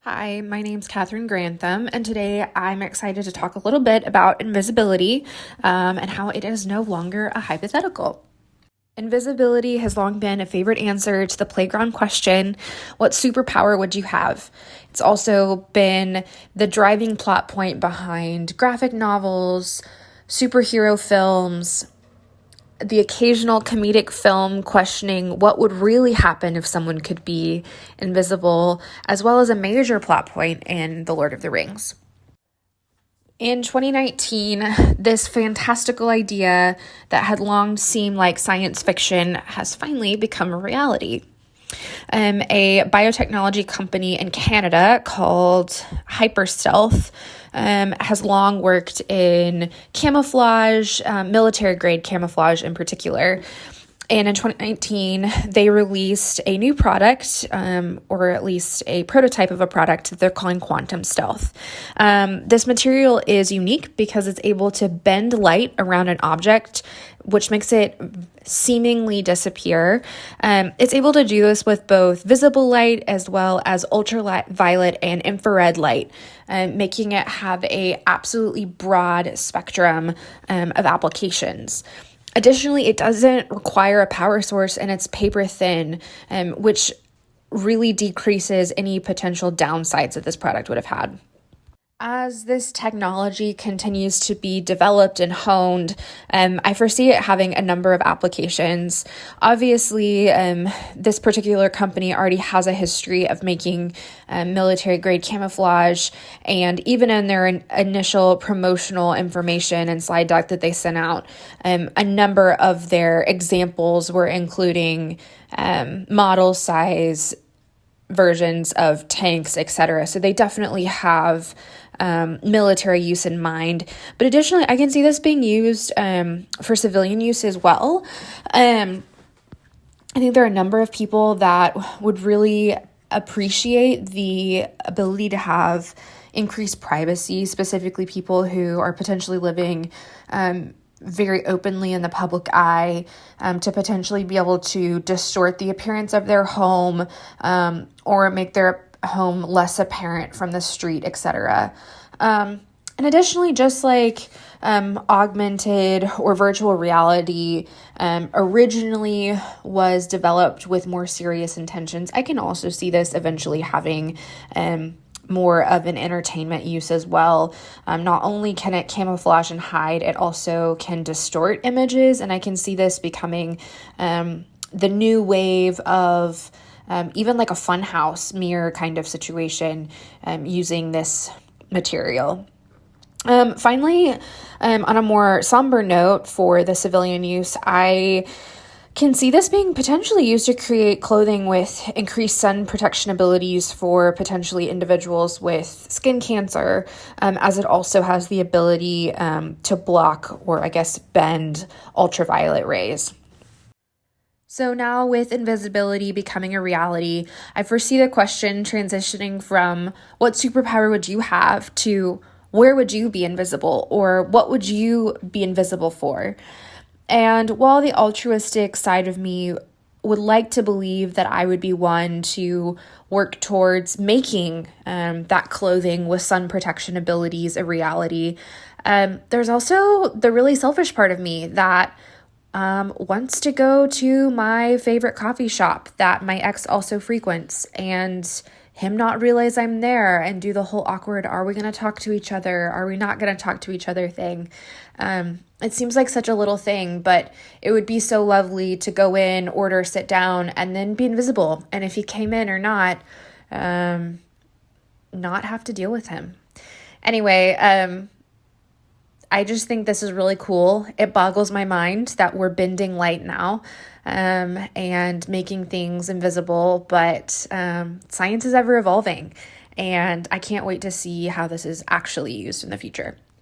Hi, my name's Catherine Grantham, and today I'm excited to talk a little bit about invisibility and how it is no longer a hypothetical. Invisibility has long been a favorite answer to the playground question, what superpower would you have? It's also been the driving plot point behind graphic novels, superhero films, the occasional comedic film questioning what would really happen if someone could be invisible, as well as a major plot point in The Lord of the Rings. In 2019, this fantastical idea that had long seemed like science fiction has finally become a reality. A biotechnology company in Canada called Hyperstealth has long worked in camouflage, military-grade camouflage in particular. And in 2019, they released a new product, or at least a prototype of a product that they're calling Quantum Stealth. This material is unique because it's able to bend light around an object, which makes it seemingly disappear. It's able to do this with both visible light as well as ultraviolet and infrared light, making it have a absolutely broad spectrum of applications. Additionally, it doesn't require a power source and it's paper thin, which really decreases any potential downsides that this product would have had. As this technology continues to be developed and honed, I foresee it having a number of applications. Obviously, this particular company already has a history of making military-grade camouflage, and even in their initial promotional information and slide deck that they sent out, a number of their examples were including model size versions of tanks, etc. So they definitely have military use in mind. But additionally, I can see this being used for civilian use as well. I think there are a number of people that would really appreciate the ability to have increased privacy, specifically people who are potentially living very openly in the public eye, to potentially be able to distort the appearance of their home or make their home less apparent from the street, etc. And additionally, just like augmented or virtual reality originally was developed with more serious intentions, I can also see this eventually having more of an entertainment use as well. Not only can it camouflage and hide, it also can distort images, and I can see this becoming the new wave of even like a funhouse mirror kind of situation using this material. Finally, on a more somber note for the civilian use, I can see this being potentially used to create clothing with increased sun protection abilities for potentially individuals with skin cancer, as it also has the ability to block or I guess bend ultraviolet rays. So now with invisibility becoming a reality, I foresee the question transitioning from what superpower would you have to where would you be invisible, or what would you be invisible for? And while the altruistic side of me would like to believe that I would be one to work towards making that clothing with sun protection abilities a reality, there's also the really selfish part of me that wants to go to my favorite coffee shop that my ex also frequents and him not realize I'm there and do the whole awkward, are we going to talk to each other? Are we not going to talk to each other thing? It seems like such a little thing, but it would be so lovely to go in, order, sit down, and then be invisible. And if he came in or not have to deal with him. Anyway, I just think this is really cool. It boggles my mind that we're bending light now and making things invisible, but science is ever evolving, and I can't wait to see how this is actually used in the future.